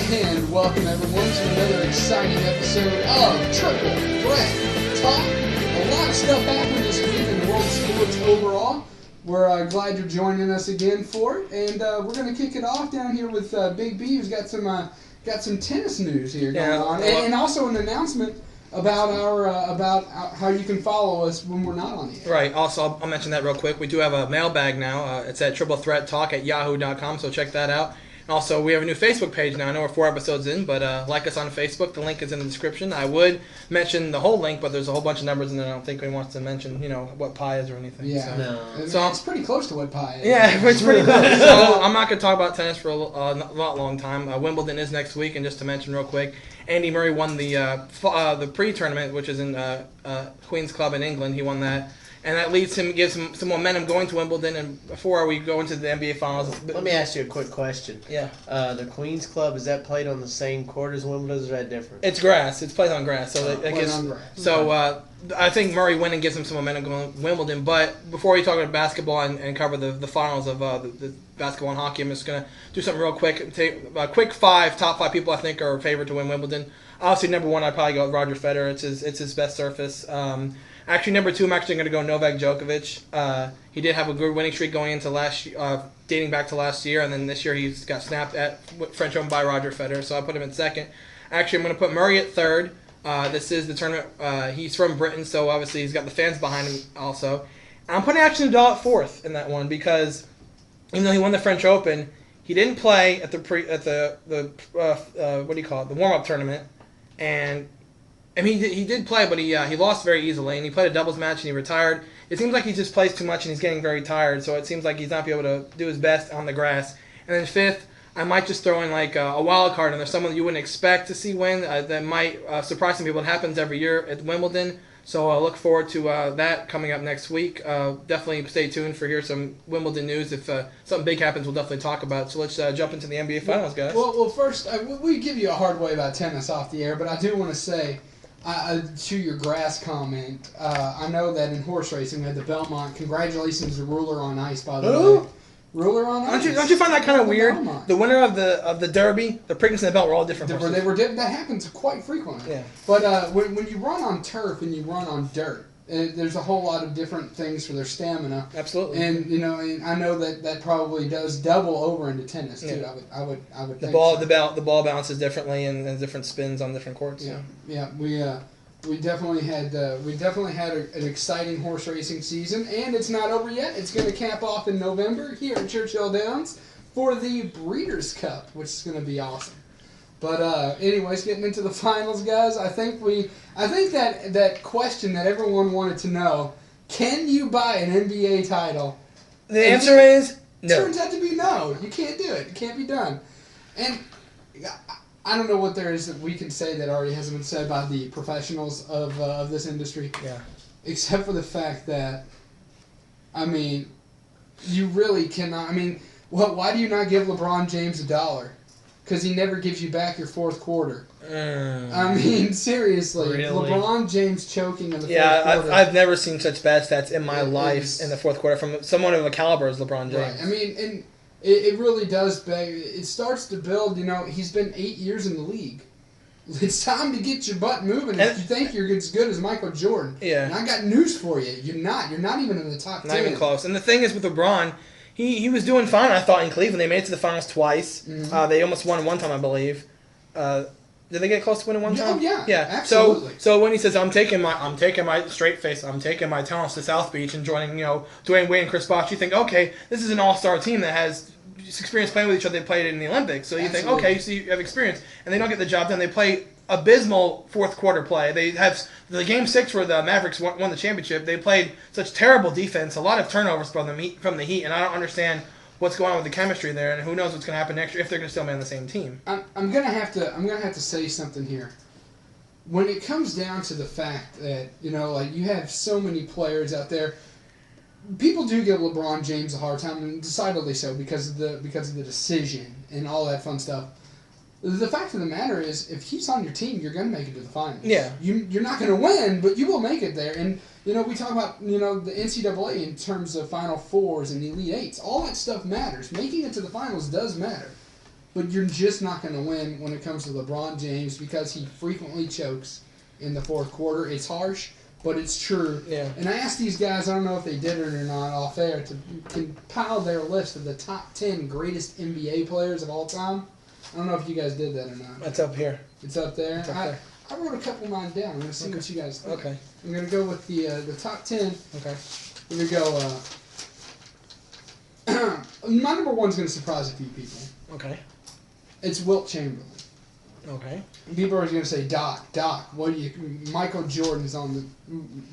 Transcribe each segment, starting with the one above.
And welcome everyone to another exciting episode of Triple Threat Talk. A lot of stuff happened this week in the world of sports overall. We're glad you're joining us again for it, and we're going to kick it off down here with Big B, who's got some tennis news here going on, and also an announcement about how you can follow us when we're not on the air. Right. Also, I'll mention that real quick. We do have a mailbag now. It's at triplethreattalk@yahoo.com, so check that out. Also, we have a new Facebook page now. I know we're 4 episodes in, but like us on Facebook. The link is in the description. I would mention the whole link, but there's a whole bunch of numbers in there. I don't think anyone wants to mention, what pi is or anything. Yeah. So. No. I mean, it's pretty close to what pi is. Yeah, it's pretty close. So I'm not going to talk about tennis for a long time. Wimbledon is next week, and just to mention real quick, Andy Murray won the pre-tournament, which is in Queen's Club in England. He won that. And that gives him some momentum going to Wimbledon. And before we go into the NBA Finals... Let me ask you a quick question. Yeah. The Queen's Club, is that played on the same court as Wimbledon, or is that different? It's grass. It's played on grass. So I think Murray winning gives him some momentum going to Wimbledon. But before we talk about basketball and cover the finals of the basketball and hockey, I'm just going to do something real quick. Take a quick top five people I think are favored to win Wimbledon. Obviously, number one, I'd probably go with Roger Federer. It's his best surface. Actually, number two, I'm actually going to go Novak Djokovic. He did have a good winning streak going into dating back to last year, and then this year he's got snapped at French Open by Roger Federer, so I put him in second. Actually, I'm going to put Murray at third. This is the tournament. He's from Britain, so obviously he's got the fans behind him also. I'm putting actually Nadal at fourth in that one because even though he won the French Open, he didn't play at the warm-up tournament, and I mean, he did play, but he lost very easily, and he played a doubles match, and he retired. It seems like he just plays too much, and he's getting very tired, so it seems like he's not be able to do his best on the grass. And then fifth, I might just throw in like a wild card, and there's someone you wouldn't expect to see win that might surprise some people. It happens every year at Wimbledon, so I look forward to that coming up next week. Definitely stay tuned for some Wimbledon news. If something big happens, we'll definitely talk about it. So let's jump into the NBA Finals, guys. Well, first, we give you a hard way about tennis off the air, but I do want to say, to your grass comment, I know that in horse racing we had the Belmont. Congratulations to Ruler on Ice, by the way. Ruler on Ice. Don't you find that kind of weird? The winner of the Derby, the Preakness, and the Belt were all different horses. They were different. That happens quite frequently. Yeah. But when you run on turf and you run on dirt, there's a whole lot of different things for their stamina. Absolutely. And and I know that probably does double over into tennis too. Yeah. I would think the ball bounces differently and there's different spins on different courts. Yeah. We definitely had an exciting horse racing season, and it's not over yet. It's going to cap off in November here at Churchill Downs for the Breeders' Cup, which is going to be awesome. But anyways, getting into the finals, guys, I think that question that everyone wanted to know, can you buy an NBA title? The answer is no. Turns out to be no. You can't do it. It can't be done. And I don't know what there is that we can say that already hasn't been said by the professionals of this industry. Yeah. Except for the fact that, I mean, you really cannot. I mean, why do you not give LeBron James $1? Because he never gives you back your fourth quarter. I mean, seriously. Really? LeBron James choking in the fourth quarter. Yeah, I've never seen such bad stats in my life in the fourth quarter from someone of a caliber as LeBron James. Right. I mean, and it really does beg. It starts to build, he's been 8 years in the league. It's time to get your butt moving if you think you're as good as Michael Jordan. Yeah. And I got news for you. You're not. You're not even in the top 10. Not even close. And the thing is with LeBron, he was doing fine, I thought, in Cleveland. They made it to the finals twice. Mm-hmm. They almost won one time, I believe. Did they get close to winning one time? Yeah, absolutely. So when he says, I'm taking my straight face, I'm taking my talents to South Beach and joining, Dwayne Wade and Chris Bosh, you think, okay, this is an all-star team that has experience playing with each other. They played in the Olympics. So you think, okay, so you have experience. And they don't get the job done. They play abysmal fourth quarter play. They have the game 6 where the Mavericks won the championship. They played such terrible defense, a lot of turnovers from the Heat, and I don't understand what's going on with the chemistry there, and who knows what's going to happen next year if they're going to still be on the same team. I'm gonna have to say something here. When it comes down to the fact that you have so many players out there, people do give LeBron James a hard time, and decidedly so because of the decision and all that fun stuff. The fact of the matter is, if he's on your team, you're going to make it to the finals. Yeah. You're not going to win, but you will make it there. And, we talk about, the NCAA in terms of Final Fours and the Elite Eights. All that stuff matters. Making it to the finals does matter. but you're just not going to win when it comes to LeBron James because he frequently chokes in the fourth quarter. It's harsh, but it's true. Yeah. And I asked these guys, I don't know if they did it or not off air, to compile their list of the top 10 greatest NBA players of all time. I don't know if you guys did that or not. That's up here. It's up there. It's up there. I wrote a couple of mine down. I'm going to see what you guys think. Okay. I'm going to go with the top 10. Okay. We're going to go... my number one's going to surprise a few people. Okay. It's Wilt Chamberlain. Okay. People are going to say, Doc, what do you... Michael Jordan is on the...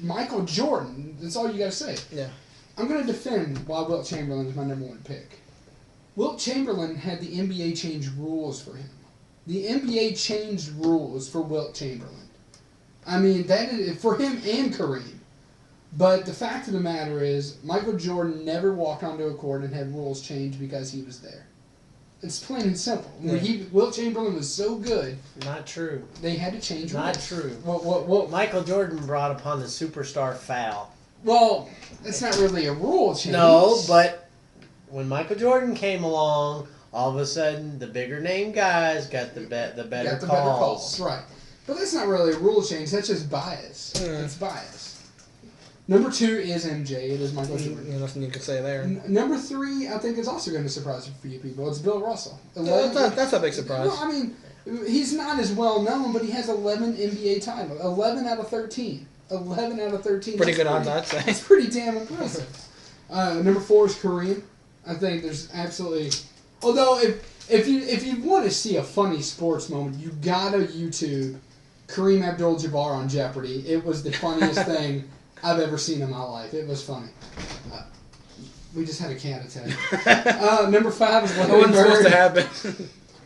Michael Jordan, that's all you got to say. Yeah. I'm going to defend why Wilt Chamberlain is my number one pick. Wilt Chamberlain had the NBA change rules for him. The NBA changed rules for Wilt Chamberlain. I mean, that is for him and Kareem. But the fact of the matter is, Michael Jordan never walked onto a court and had rules changed because he was there. It's plain and simple. Yeah. When Wilt Chamberlain was so good, Not true. they had to change rules. Not true. What? Michael Jordan brought upon the superstar foul. Well, that's not really a rule change. No, but when Michael Jordan came along, all of a sudden the bigger name guys got the better calls. Right. But that's not really a rule change. That's just bias. It's bias. Number 2 is MJ. It is Michael Jordan. Nothing you could say there. Number 3, I think, is also going to surprise a few people. It's Bill Russell. That's a big surprise. No, I mean, he's not as well known, but he has 11 NBA titles. 11 out of 13. 11 out of 13. Pretty good odds, I'd say. That's pretty damn impressive. Number 4 is Kareem. I think there's absolutely... Although, if you want to see a funny sports moment, you gotta YouTube Kareem Abdul-Jabbar on Jeopardy. It was the funniest thing I've ever seen in my life. It was funny. We just had a cat attack. Number 5 is Larry That wasn't supposed Bird. to happen.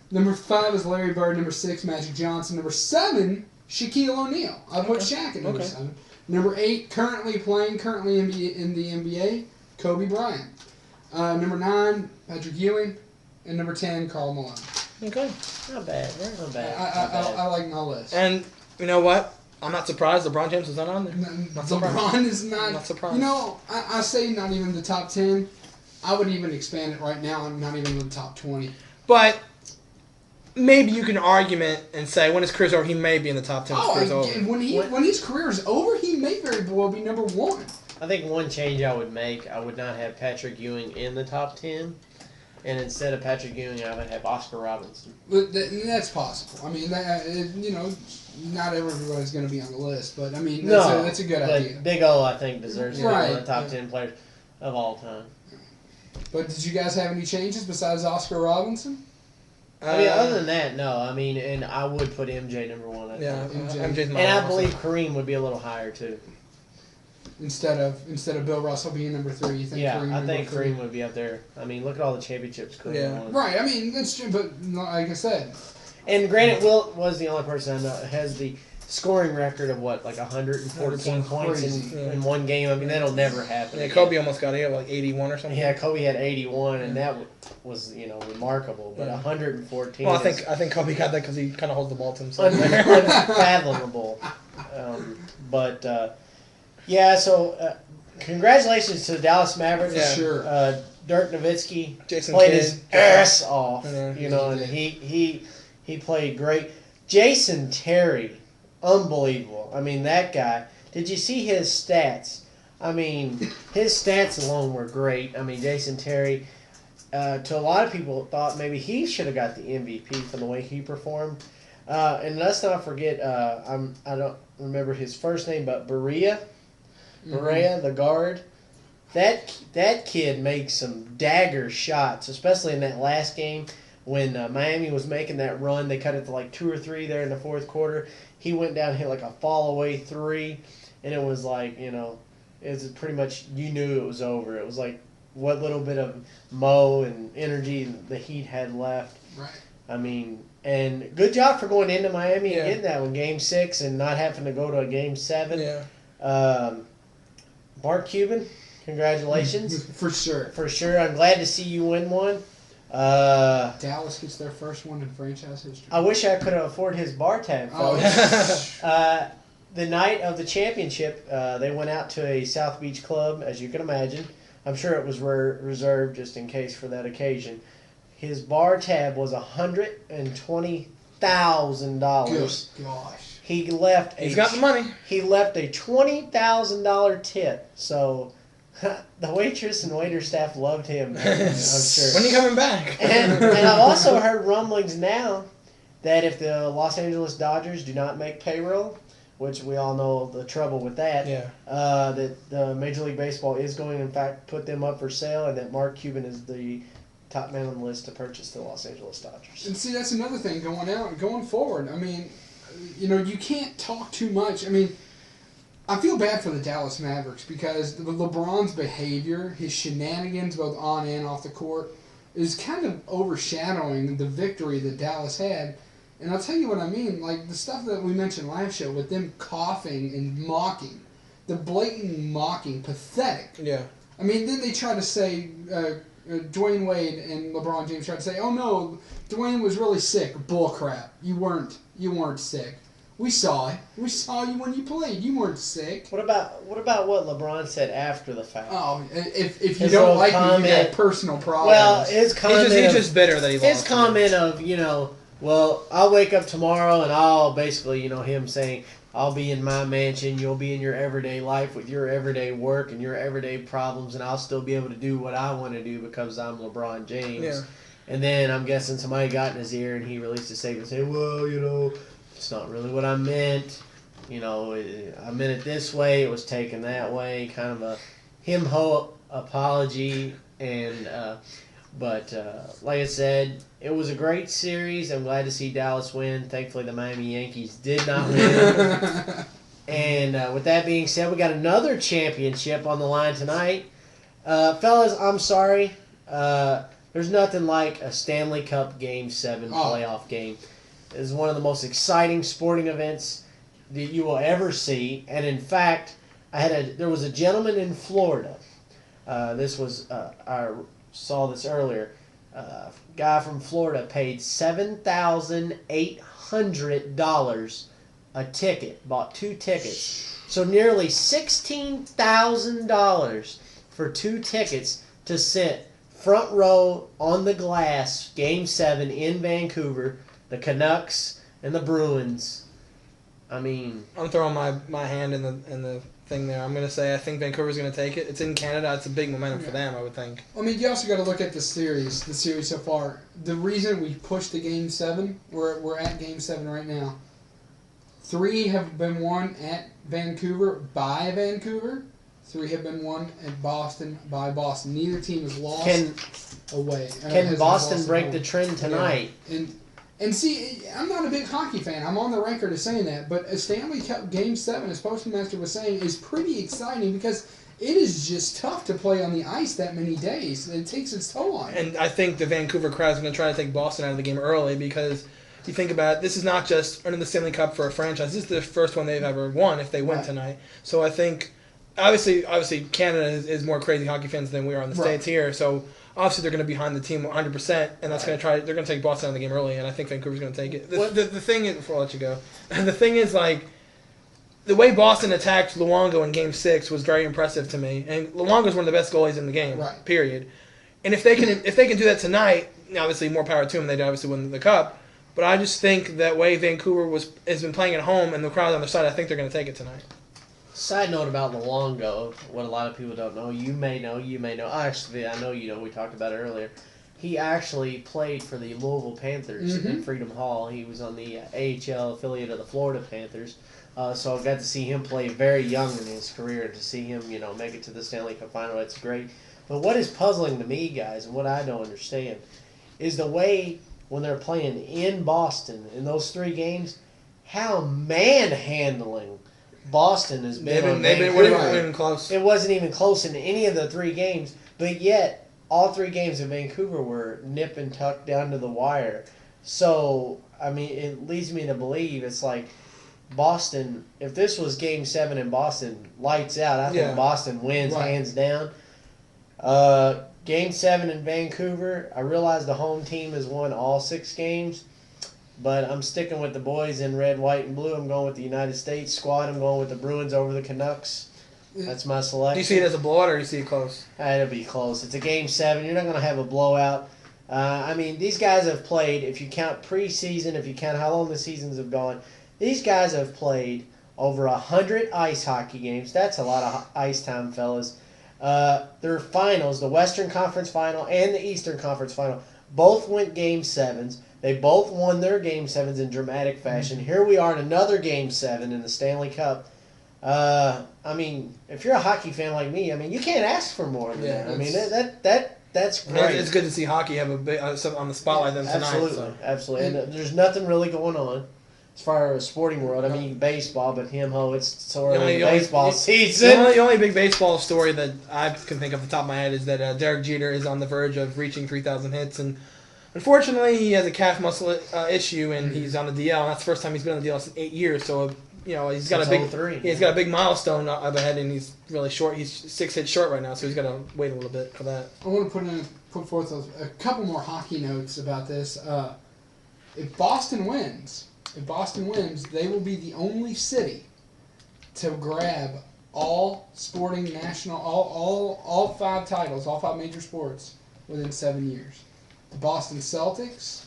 Number 5 is Larry Bird. Number 6, Magic Johnson. Number 7, Shaquille O'Neal. I put Shaq at number 7. Number 8, currently in the NBA, Kobe Bryant. Number 9, Patrick Ewing. And number 10, Karl Malone. Okay. Not bad. Not bad. I like my list. And you know what? I'm not surprised LeBron James is not on there. Not surprised. LeBron is not surprised. You know, I say not even the top 10. I would even expand it right now and not even the top 20. But maybe you can argument and say when his career's over, he may be in the top 10 when his career's over. When his career is over, he may very well be number 1. I think one change I would make, I would not have Patrick Ewing in the top 10. And instead of Patrick Ewing, I would have Oscar Robertson. But that's possible. I mean, not everybody's going to be on the list, but I mean, that's a good idea. Big O, I think, deserves to be one of the top 10 players of all time. But did you guys have any changes besides Oscar Robinson? I mean, other than that, no. I mean, and I would put MJ number 1. I think. MJ's my And I believe Kareem would be a little higher too. Instead of Bill Russell being number 3, you think Kareem? I think Kareem would be up there. I mean, look at all the championships Kareem won. Right. I mean, that's true, but like I said. And granted, Wilt was the only person I know that has the scoring record of what, like 114 points in one game. I mean, that'll never happen. Yeah, Kobe almost got it, like 81 or something. Yeah, Kobe had 81, and that was remarkable. But 114. Well, I think Kobe got that because he kind of holds the ball to himself. Unfathomable. So congratulations to the Dallas Mavericks. Yeah, sure. Dirk Nowitzki Jason played Kidd. his ass off. Yeah. And he played great. Jason Terry, unbelievable. I mean, that guy. Did you see his stats? I mean, his stats alone were great. I mean, Jason Terry, to a lot of people, thought maybe he should have got the MVP for the way he performed. And let's not forget, I don't remember his first name, but Berea, the guard. That kid makes some dagger shots, especially in that last game when Miami was making that run. They cut it to like 2 or 3 there in the fourth quarter. He went down and hit like a fall away 3, and it was like, it was pretty much, you knew it was over. It was like what little bit of mo and energy the Heat had left. Right. I mean, and good job for going into Miami and getting that one, Game 6, and not having to go to a Game 7. Yeah. Mark Cuban, congratulations. For sure. For sure. I'm glad to see you win one. Dallas gets their first one in franchise history. I wish I could have afforded his bar tab, folks. The night of the championship, they went out to a South Beach club, as you can imagine. I'm sure it was reserved just in case for that occasion. his bar tab was $120,000. Good gosh. He left. He's got the money. He left a $20,000 tip. So the waitress and waiter staff loved him. I'm sure. When are you coming back? And I've also heard rumblings now that if the Los Angeles Dodgers do not make payroll, which we all know the trouble with that, that the Major League Baseball is going to, in fact, put them up for sale, and that Mark Cuban is the top man on the list to purchase the Los Angeles Dodgers. And see, that's another thing going forward. I mean, you can't talk too much. I mean, I feel bad for the Dallas Mavericks because LeBron's behavior, his shenanigans both on and off the court, is kind of overshadowing the victory that Dallas had. And I'll tell you what I mean. Like, the stuff that we mentioned last show with them coughing and mocking, the blatant mocking, pathetic. Yeah. I mean, then they try to say, Dwayne Wade and LeBron James tried to say, oh no, Dwayne was really sick. Bull crap. You weren't sick. We saw it. We saw you when you played. You weren't sick. What about what LeBron said after the fact? Oh, if you don't like me, you got personal problems. Well, his comment he's just bitter that he lost. His comment of, well, I'll wake up tomorrow and I'll basically, him saying, I'll be in my mansion, you'll be in your everyday life with your everyday work and your everyday problems, and I'll still be able to do what I want to do because I'm LeBron James. Yeah. And then I'm guessing somebody got in his ear and he released a statement saying, well, it's not really what I meant. I meant it this way, it was taken that way, kind of a him-ho apology. And But like I said, it was a great series. I'm glad to see Dallas win. Thankfully, the Miami Yankees did not win. And with that being said, we got another championship on the line tonight. Fellas, I'm sorry. There's nothing like a Stanley Cup Game 7 playoff game. It is one of the most exciting sporting events that you will ever see. And in fact, there was a gentleman in Florida. I saw this earlier. Guy from Florida paid $7,800 a ticket. Bought 2 tickets. So nearly $16,000 for 2 tickets to sit front row on the glass, Game 7 in Vancouver, the Canucks and the Bruins. I mean, I'm throwing my hand in the thing there. I'm going to say I think Vancouver's going to take it. It's in Canada. It's a big momentum for them, I would think. I mean, you also got to look at the series so far. The reason we pushed to Game 7, we're at Game 7 right now. 3 have been won at Vancouver by Vancouver. 3 have been won at Boston by Boston. Neither team has lost away. Can Boston break the trend tonight? Yeah. And see, I'm not a big hockey fan. I'm on the record of saying that. But a Stanley Cup Game 7, as Postmaster was saying, is pretty exciting because it is just tough to play on the ice that many days. It takes its toll on you. And I think the Vancouver crowd is going to try to take Boston out of the game early because you think about it, this is not just earning the Stanley Cup for a franchise. This is the first one they've ever won if they win tonight. So I think, obviously Canada is more crazy hockey fans than we are in the States here. So obviously, they're going to be behind the team 100%, and that's going to they're going to take Boston out of the game early, and I think Vancouver's going to take it. The thing is, before I let you go, the thing is, like, the way Boston attacked Luongo in Game 6 was very impressive to me, and Luongo's one of the best goalies in the game, period. And if they can do that tonight, obviously more power to them. They'd obviously win the Cup, but I just think that way Vancouver has been playing at home, and the crowd on their side, I think they're going to take it tonight. Side note about Luongo, what a lot of people don't know, you may know. Actually, I know you know, we talked about it earlier. He actually played for the Louisville Panthers in Freedom Hall. He was on the AHL affiliate of the Florida Panthers. So I got to see him play very young in his career. To see him, make it to the Stanley Cup final, that's great. But what is puzzling to me, guys, and what I don't understand, is the way when they're playing in Boston in those 3 games, how manhandling Boston has been. They've been close. It wasn't even close in any of the 3 games, but yet all 3 games in Vancouver were nip and tuck down to the wire. So, I mean, it leads me to believe it's like Boston, if this was Game 7 in Boston, lights out, I think Boston wins hands down. Game 7 in Vancouver, I realize the home team has won all 6 games. But I'm sticking with the boys in red, white, and blue. I'm going with the United States squad. I'm going with the Bruins over the Canucks. That's my selection. Do you see it as a blowout or do you see it close? It'll be close. It's a Game 7. You're not going to have a blowout. I mean, these guys have played, if you count preseason, if you count how long the seasons have gone, these guys have played over 100 ice hockey games. That's a lot of ice time, fellas. Their finals, the Western Conference Final and the Eastern Conference Final, both went Game 7s. They both won their Game 7s in dramatic fashion. Here we are in another Game 7 in the Stanley Cup. I mean, if you're a hockey fan like me, I mean, you can't ask for more than that. I mean, that's great. It's good to see hockey have a big on the spotlight tonight. Absolutely, so. absolutely. And there's nothing really going on as far as sporting world. I mean, baseball, but it's so early in the baseball season. The only big baseball story that I can think of off the top of my head is that Derek Jeter is on the verge of reaching 3,000 hits, and unfortunately, he has a calf muscle issue, and he's on the DL. And that's the first time he's been on the DL in 8 years. So he's got a big milestone up ahead, and he's really short. He's 6 hits short right now, so he's got to wait a little bit for that. I want to put forth a couple more hockey notes about this. If Boston wins, they will be the only city to grab all sporting national, all 5 titles, all 5 major sports within 7 years. The Boston Celtics,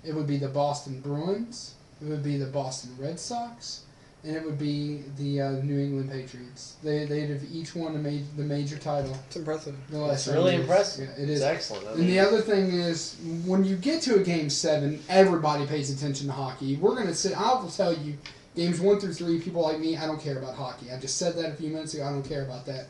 it would be the Boston Bruins, it would be the Boston Red Sox, and it would be the New England Patriots. They'd have each won the major title. It's impressive. It's really impressive. Yeah, it is. It's excellent. And the other thing is, when you get to a Game 7, everybody pays attention to hockey. I will tell you, Games 1 through 3, people like me, I don't care about hockey. I just said that a few minutes ago. I don't care about that.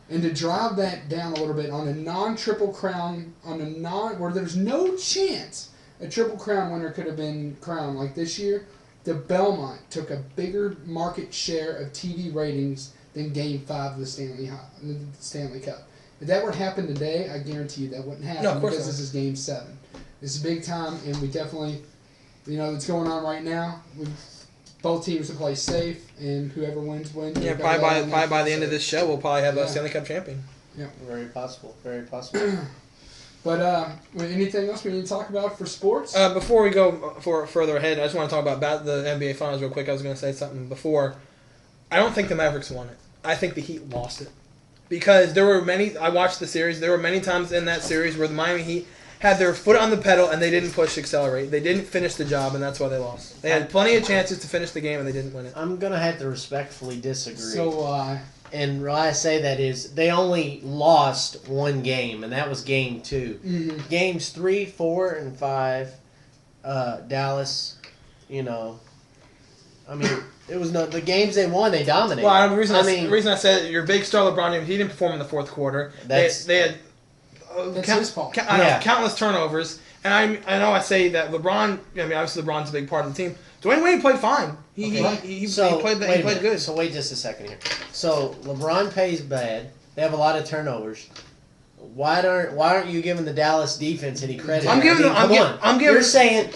And to drive that down a little bit on a non-Triple Crown, where there's no chance a Triple Crown winner could have been crowned like this year, the Belmont took a bigger market share of TV ratings than Game 5 of the Stanley Cup. If that were to happen today, I guarantee you that wouldn't happen, because this is Game 7. This is big time, and we definitely, what's going on right now. Both teams will play safe, and whoever wins. Yeah, probably by the end of this show, we'll probably have a Stanley Cup champion. Yeah, very possible. Very possible. But anything else we need to talk about for sports? Before we go further ahead, I just want to talk about the NBA Finals real quick. I was going to say something before. I don't think the Mavericks won it. I think the Heat lost it. Because I watched the series, there were many times in that series where the Miami Heat had their foot on the pedal and they didn't push accelerate. They didn't finish the job, and that's why they lost. They had plenty of chances to finish the game, and they didn't win it. I'm going to have to respectfully disagree. So and why I say that is they only lost one game, and that was Game 2. Mm-hmm. Games 3, 4, and 5, Dallas, I mean, it was the games they won, they dominated. Well, the reason I said your big star LeBron James, he didn't perform in the fourth quarter. They had his fault. Countless turnovers. And I know I say that LeBron, obviously LeBron's a big part of the team. Dwayne Wade played fine. He played good. So wait just a second here. So LeBron plays bad. They have a lot of turnovers. Why aren't you giving the Dallas defense any credit?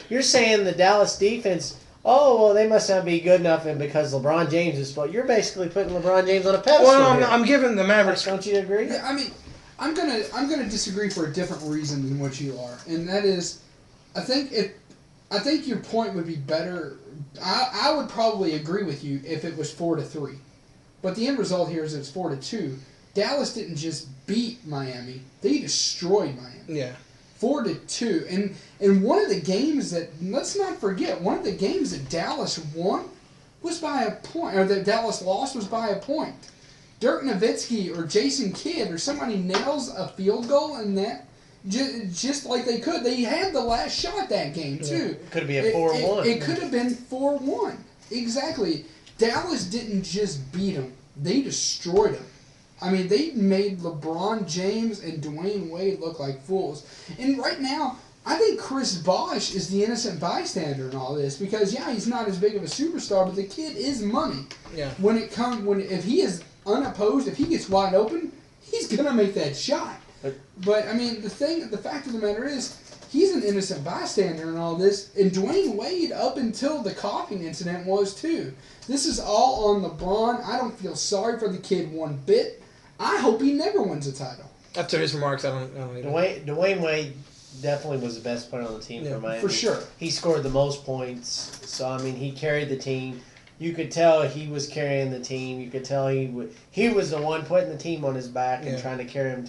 You're saying the Dallas defense. Oh, well, they must not be good enough, and because LeBron James is. Well, you're basically putting LeBron James on a pedestal. Well, I'm giving the Mavericks. Don't you agree? Yeah, I mean, I'm gonna disagree for a different reason than what you are, and that is, I think your point would be better. I would probably agree with you if it was 4-3, but the end result here is it's 4-2. Dallas didn't just beat Miami; they destroyed Miami. Yeah. 4-2, and one of the games that, let's not forget, one of the games that Dallas won was by a point, or that Dallas lost was by a point. Dirk Nowitzki or Jason Kidd or somebody nails a field goal in that, just like they could. They had the last shot that game too. It could be a 4-1. It could have been 4-1. Exactly. Dallas didn't just beat them; they destroyed them. I mean, they made LeBron James and Dwayne Wade look like fools. And right now, I think Chris Bosh is the innocent bystander in all this, because he's not as big of a superstar, but the kid is money. Yeah. If he is unopposed, if he gets wide open, he's gonna make that shot. But I mean, the fact of the matter is, he's an innocent bystander in all this, and Dwayne Wade, up until the coughing incident, was too. This is all on LeBron. I don't feel sorry for the kid one bit. I hope he never wins a title. After his remarks, I don't either. Dwayne Wade definitely was the best player on the team for Miami. For sure. He scored the most points, so I mean, he carried the team. You could tell he was carrying the team. You could tell he was the one putting the team on his back and trying to carry him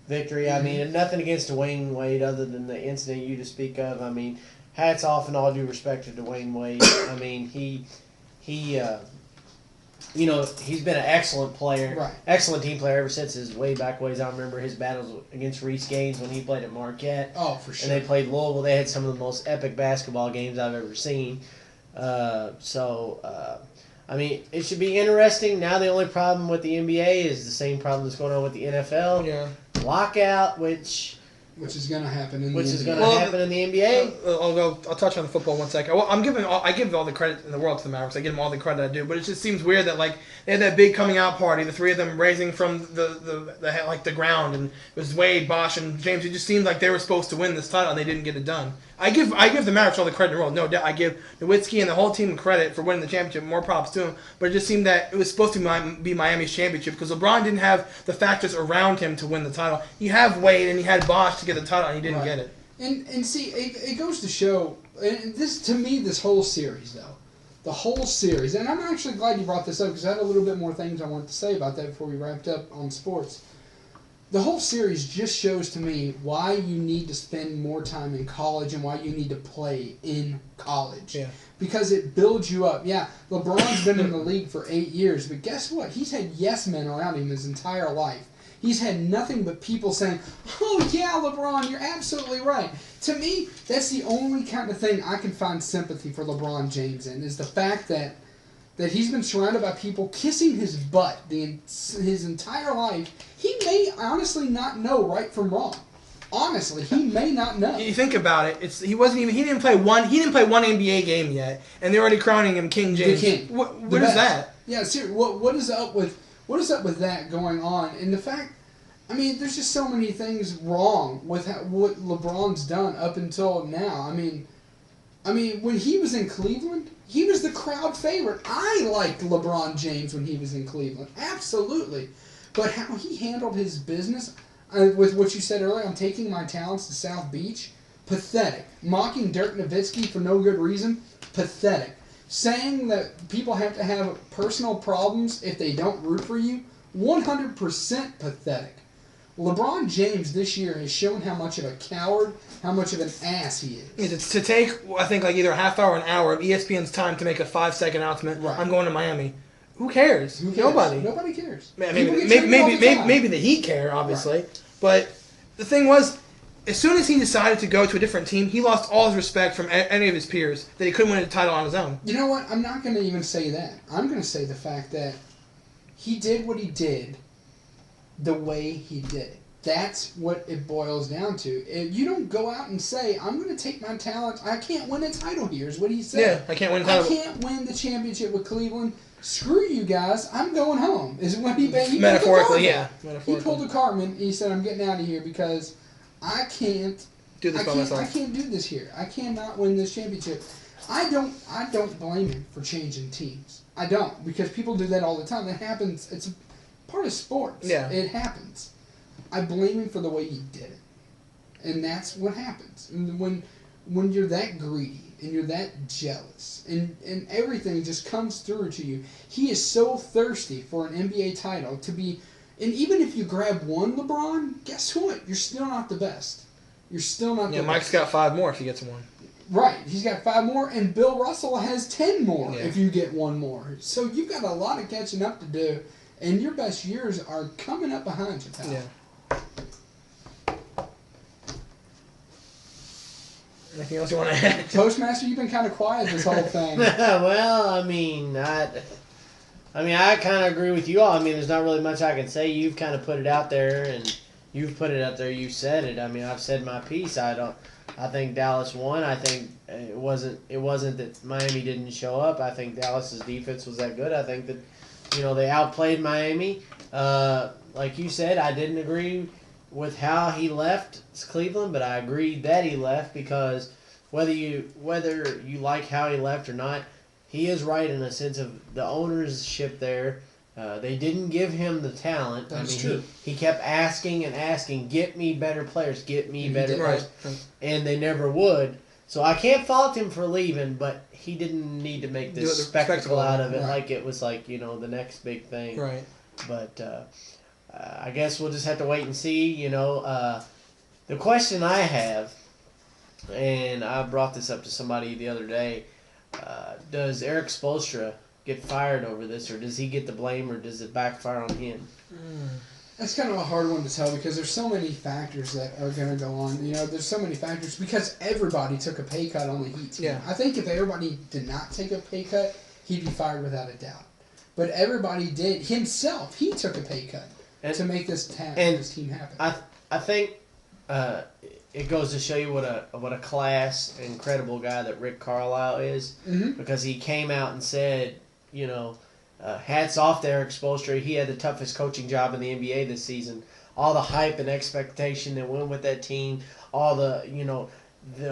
victory. I mean, and nothing against Dwayne Wade other than the incident you just speak of. I mean, hats off and all due respect to Dwayne Wade. I mean, he you know, he's been an excellent player, Right. excellent team player ever since his way back ways. I remember his battles against Reese Gaines when he played at Marquette. Oh, for sure. And they played Louisville. They had some of the most epic basketball games I've ever seen. I mean, it should be interesting. Now the only problem with the NBA is the same problem that's going on with the NFL. Yeah. Lockout, which is going to happen in the is NBA. going to happen in the NBA. I'll touch on the football 1 second. Well, I give all the credit in the world to the Mavericks. I give them all the credit I do, but it just seems weird that like they had that big coming out party, the three of them raising from the ground, and it was Wade, Bosh, and James. It just seemed like they were supposed to win this title and they didn't get it done. I give the Mavericks all the credit in the world. No doubt, I give Nowitzki and the whole team credit for winning the championship. More props to him. But it just seemed that it was supposed to be Miami's championship because LeBron didn't have the factors around him to win the title. You have Wade and he had Bosh to get the title, and he didn't get it. And see, it goes to show, and this to me, this whole series though, the whole series, and I'm actually glad you brought this up because I had a little bit more things I wanted to say about that before we wrapped up on sports. The whole series just shows to me why you need to spend more time in college and why you need to play in college. Yeah. Because it builds you up. Yeah, LeBron's been in the league for 8 years, but guess what? He's had yes men around him his entire life. He's had nothing but people saying, oh, yeah, LeBron, you're absolutely right. To me, that's the only kind of thing I can find sympathy for LeBron James in, is the fact that he's been surrounded by people kissing his butt his entire life. He may honestly not know right from wrong. Honestly, he may not know. You think about it. He didn't play one NBA game yet, and they're already crowning him King James. The king. What is that? Yeah, seriously. What is up with that going on? And the fact, I mean, there's just so many things wrong with what LeBron's done up until now. I mean, when he was in Cleveland, he was the crowd favorite. I liked LeBron James when he was in Cleveland, absolutely. But how he handled his business, with what you said earlier, I'm taking my talents to South Beach, pathetic. Mocking Dirk Nowitzki for no good reason, pathetic. Saying that people have to have personal problems if they don't root for you, 100% pathetic. LeBron James this year has shown how much of a coward, how much of an ass he is. It's to take, I think, like either a half hour or an hour of ESPN's time to make a 5-second announcement. Right. I'm going to Miami. Who cares? Nobody. Nobody cares. Maybe the Heat care, obviously. Right. But the thing was, as soon as he decided to go to a different team, he lost all his respect from any of his peers that he couldn't win a title on his own. You know what? I'm not going to even say that. I'm going to say the fact that he did what he did the way he did it. That's what it boils down to. If you don't go out and say, I'm going to take my talent, I can't win a title here, is what he said. Yeah, I can't win a title. I can't win the championship with Cleveland. Screw you guys, I'm going home, is what he metaphorically, yeah. He pulled a Cartman, he said, I'm getting out of here because I can't do this by myself. I can't do this here. I cannot win this championship. I don't blame him for changing teams. I don't, because people do that all the time. That happens. It's part of sports. Yeah. It happens. I blame him for the way he did it. And that's what happens. And when you're that greedy and you're that jealous and everything just comes through to you, he is so thirsty for an NBA title to be, and even if you grab one, LeBron, guess what? You're still not the best. You're still not the best. Mike's got 5 more if he gets one. Right. He's got 5 more, and Bill Russell has 10 more if you get one more. So you've got a lot of catching up to do, and your best years are coming up behind you, pal. Yeah. Anything else you want to add? Postmaster, you've been kind of quiet this whole thing. Well, I kind of agree with you all. I mean, there's not really much I can say. You've kind of put it out there, and you've put it out there. You said it. I mean, I've said my piece. I think Dallas won. I think it wasn't that Miami didn't show up. I think Dallas's defense was that good. I think that, they outplayed Miami. Like you said, I didn't agree with how he left Cleveland, but I agreed that he left because whether you like how he left or not, he is right in a sense of the ownership there. They didn't give him the talent. That's true. He kept asking and asking, get me better players, get me better players. Right. And they never would. So I can't fault him for leaving, but he didn't need to make this spectacle out of it like it was the next big thing. Right. But I guess we'll just have to wait and see. The question I have, and I brought this up to somebody the other day, does Eric Spoelstra get fired over this, or does he get the blame, or does it backfire on him? That's kind of a hard one to tell because there's so many factors that are going to go on. There's so many factors because everybody took a pay cut on the Heat team. Yeah. I think if everybody did not take a pay cut, he'd be fired without a doubt. But everybody did. Himself, he took a pay cut to make this team happen. I think it goes to show you what a class and credible guy that Rick Carlisle is, because he came out and said, hats off to Eric Spoelstra. He had the toughest coaching job in the NBA this season. All the hype and expectation that went with that team, all the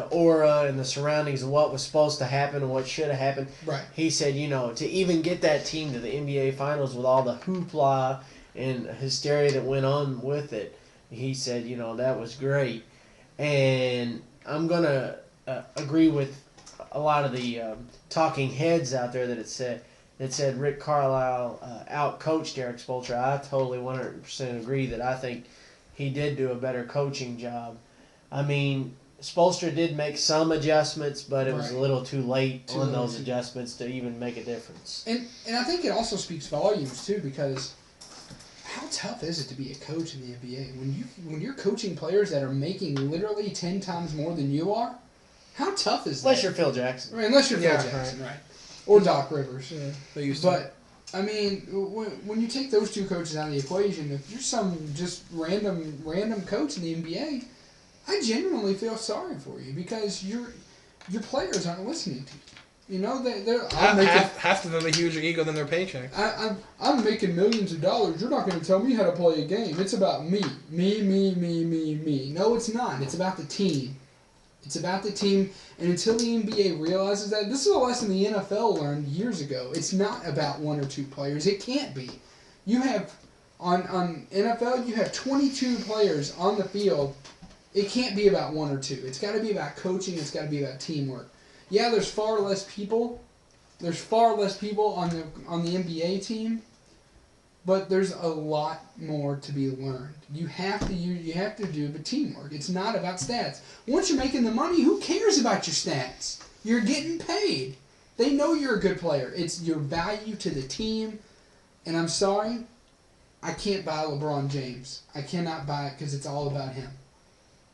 aura and the surroundings of what was supposed to happen and what should have happened. Right. He said, to even get that team to the NBA Finals with all the hoopla and hysteria that went on with it, he said, that was great. And I'm going to agree with a lot of the talking heads out there that said Rick Carlisle out-coached Eric Spoelstra. I totally 100% agree that I think he did do a better coaching job. I mean, Spoelstra did make some adjustments, but it was a little too late on those adjustments to even make a difference. And I think it also speaks volumes, too, because how tough is it to be a coach in the NBA? When you're coaching players that are making literally 10 times more than you are, how tough is that? Unless you're Phil Jackson. Right, unless you're Phil Jackson, right. Or Doc Rivers. Yeah, they used to. But, I mean, when you take those two coaches out of the equation, if you're some just random coach in the NBA, I genuinely feel sorry for you because your players aren't listening to you. Half of them have a huger ego than their paycheck. I'm making millions of dollars. You're not going to tell me how to play a game. It's about me. Me. No, it's not. It's about the team. It's about the team. And until the NBA realizes that, this is a lesson the NFL learned years ago. It's not about one or two players. It can't be. You have, on NFL, you have 22 players on the field. It can't be about one or two. It's got to be about coaching. It's got to be about teamwork. Yeah, there's far less people. There's far less people on the NBA team, but there's a lot more to be learned. You have to do the teamwork. It's not about stats. Once you're making the money, who cares about your stats? You're getting paid. They know you're a good player. It's your value to the team. And I'm sorry, I can't buy LeBron James. I cannot buy it because it's all about him.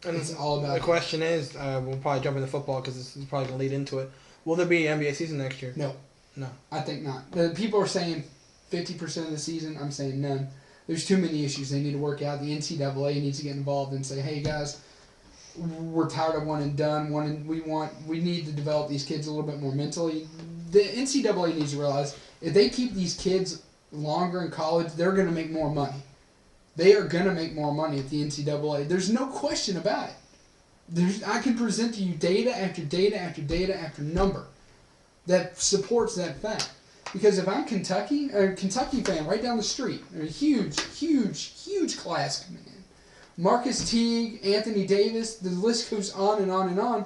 And it's all about the question is, we'll probably jump into football because this is probably going to lead into it. Will there be an NBA season next year? No. I think not. People are saying 50% of the season. I'm saying none. There's too many issues they need to work out. The NCAA needs to get involved and say, hey guys, we're tired of one and done. We need to develop these kids a little bit more mentally. The NCAA needs to realize if they keep these kids longer in college, they're going to make more money. They are going to make more money at the NCAA. There's no question about it. I can present to you data after data after data after number that supports that fact. Because if I'm a Kentucky fan right down the street, there's a huge class coming in. Marcus Teague, Anthony Davis, the list goes on and on and on.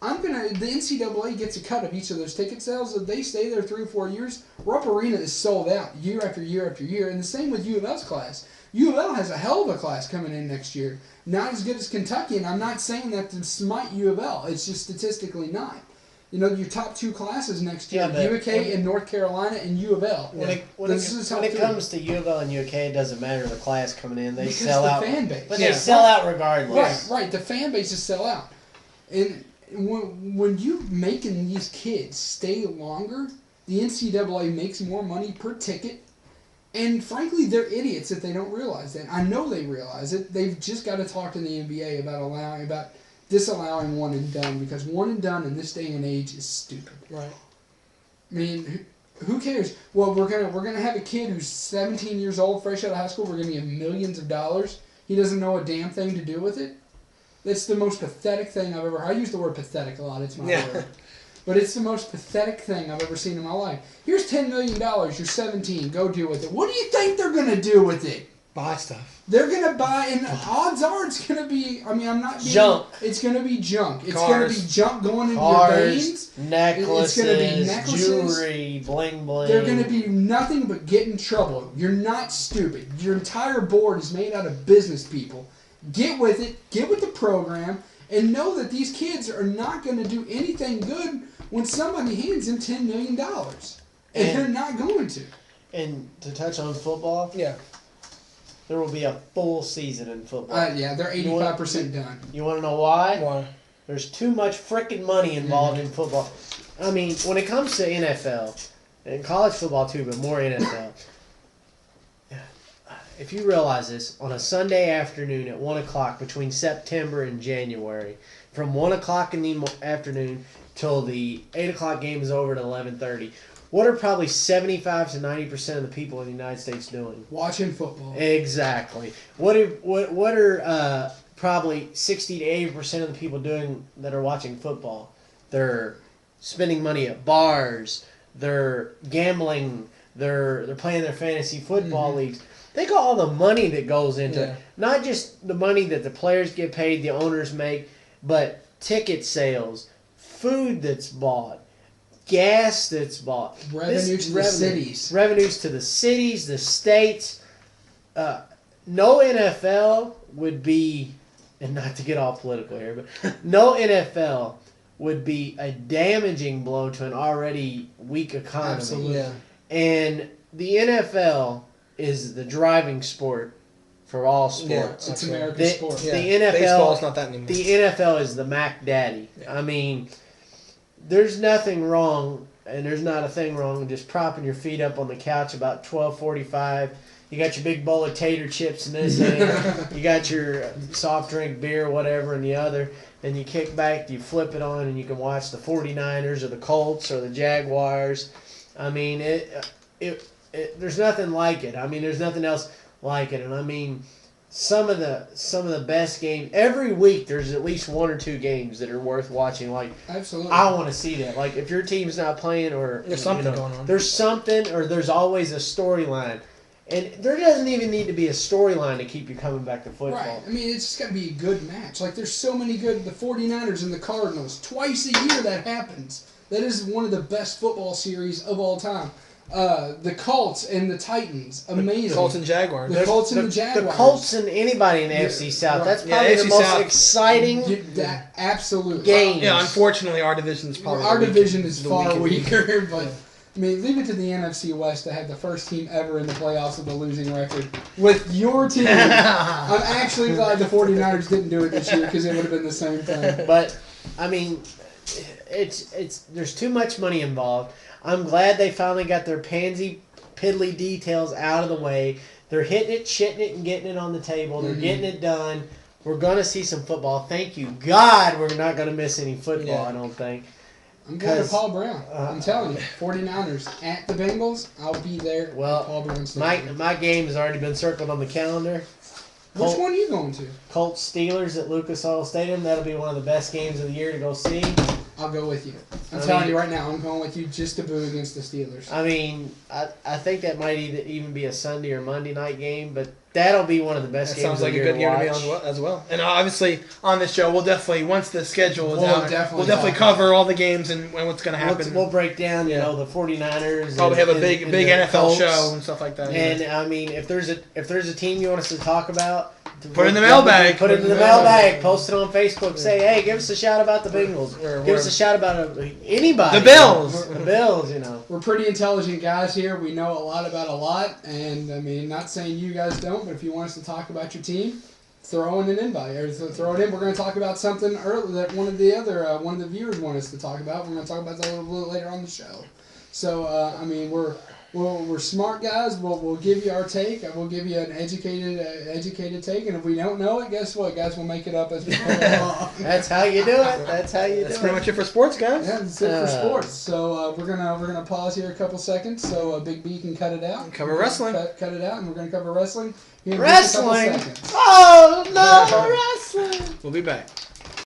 The NCAA gets a cut of each of those ticket sales. If they stay there 3 or 4 years, Rupp Arena is sold out year after year after year. And the same with U of L's class. U of L has a hell of a class coming in next year. Not as good as Kentucky, and I'm not saying that to smite U of L. It's just statistically not. Your top 2 classes next year, UK and North Carolina and U of L. When it comes to U of L and UK, it doesn't matter the class coming in. They sell out. Fan base. But they sell out regardless. Right. The fan bases sell out. And when you're making these kids stay longer, the NCAA makes more money per ticket. And frankly, they're idiots if they don't realize that. I know they realize it. They've just got to talk to the NBA about disallowing one and done, because one and done in this day and age is stupid. Right. I mean, who cares? Well, we're gonna have a kid who's 17 years old, fresh out of high school. We're gonna give him millions of dollars. He doesn't know a damn thing to do with it. That's the most pathetic thing I've ever heard. I use the word pathetic a lot. It's my word. But it's the most pathetic thing I've ever seen in my life. Here's $10 million. You're 17. Go deal with it. What do you think they're going to do with it? buy stuff. They're going to buy, and odds are it's going to be, I mean, I'm not being... Junk. It's going to be junk. It's Cars. going to be junk going into your veins. Necklaces, it's going to be necklaces, jewelry, bling bling. They're going to be nothing but get in trouble. You're not stupid. Your entire board is made out of business people. Get with it. Get with the program. And know that these kids are not going to do anything good when somebody hands them $10 million. And they're not going to. And to touch on football, Yeah. there will be a full season in football. Yeah, they're 85% done. You want to know why? Why? There's too much freaking money involved in football. I mean, when it comes to NFL, and college football too, but more NFL, if you realize this, on a Sunday afternoon at 1 o'clock between September and January, from 1 o'clock in the afternoon till the 8 o'clock game is over at 11:30, what are probably 75 to 90% of the people in the United States doing? Watching football. Exactly. What are probably 60 to 80% of the people doing that are watching football? They're spending money at bars. They're gambling. They're playing their fantasy football leagues. Think of all the money that goes into it. Not just the money that the players get paid, the owners make, but ticket sales, food that's bought, gas that's bought. Revenue to the cities. Revenues to the cities, the states. No NFL would be, and not to get all political here, but no NFL would be a damaging blow to an already weak economy. Absolutely. Yeah. And the NFL is the driving sport for all sports. Yeah, it's American sport. The NFL, baseball's not that anymore. The NFL is the Mac Daddy. Yeah. I mean, there's nothing wrong, and there's not a thing wrong with just propping your feet up on the couch about 12:45. You got your big bowl of tater chips in this hand. You got your soft drink, beer, whatever in the other. Then you kick back, you flip it on, and you can watch the 49ers or the Colts or the Jaguars. I mean, there's nothing like it. I mean, there's nothing else like it. And I mean, some of the best games every week. There's at least one or two games that are worth watching. Like, absolutely, I want to see that. Like, if your team's not playing, or there's something going on. There's something, or there's always a storyline. And there doesn't even need to be a storyline to keep you coming back to football. Right. I mean, it's just got to be a good match. Like, there's so many good... The 49ers and the Cardinals. Twice a year that happens. That is one of the best football series of all time. The Colts and the Titans. Amazing. The Colts and Jaguars. The Colts and the Jaguars. The Colts and anybody in the AFC South. Right. That's probably the most exciting absolutely. game. Yeah, unfortunately, our division is probably... Our division is far weaker, but... Yeah. I mean, leave it to the NFC West to have the first team ever in the playoffs with a losing record. With your team, I'm actually glad the 49ers didn't do it this year because it would have been the same thing. But, I mean, there's too much money involved. I'm glad they finally got their pansy piddly details out of the way. They're hitting it, shitting it, and getting it on the table. They're getting it done. We're going to see some football. Thank you, God, we're not going to miss any football, I don't think. I'm going to Paul Brown. I'm telling you, 49ers at the Bengals, I'll be there. Well, Paul Brown's my game has already been circled on the calendar. Which one are you going to? Colts Steelers at Lucas Oil Stadium. That'll be one of the best games of the year to go see. I'll go with you. I'm telling you right now, I'm going with you just to boo against the Steelers. I mean, I think that might even be a Sunday or Monday night game, but that'll be one of the best games of the year. Sounds like a good year to me as well. And obviously, on this show, we'll definitely, once the schedule is out, we'll definitely cover all the game and what's going to happen. We'll break down, the 49ers. Probably have a big NFL Colts show and stuff like that. And, I mean, if there's a team you want us to talk about, put it in the mailbag. Put it in the mailbag. Post it on Facebook. Say, hey, give us a shout about the Bengals. Give us a shout about anybody. The Bills. The Bills, We're pretty intelligent guys here. We know a lot about a lot. And, I mean, not saying you guys don't, but if you want us to talk about your team, throw in an invite. Or throw it in. We're going to talk about something early that one of the viewers want us to talk about. We're going to talk about that a little bit later on the show. So, I mean, we're smart guys. We'll give you our take. We'll give you an educated take. And if we don't know it, guess what, guys? We'll make it up as we go along. That's how you do it. That's pretty much it for sports, guys. Yeah, that's it for sports. So we're gonna pause here a couple seconds so Big B can cut it out. Cover wrestling. Cut it out, and we're gonna cover wrestling. Here in Wrestling. just a couple seconds. Oh no, wrestling. We'll be back.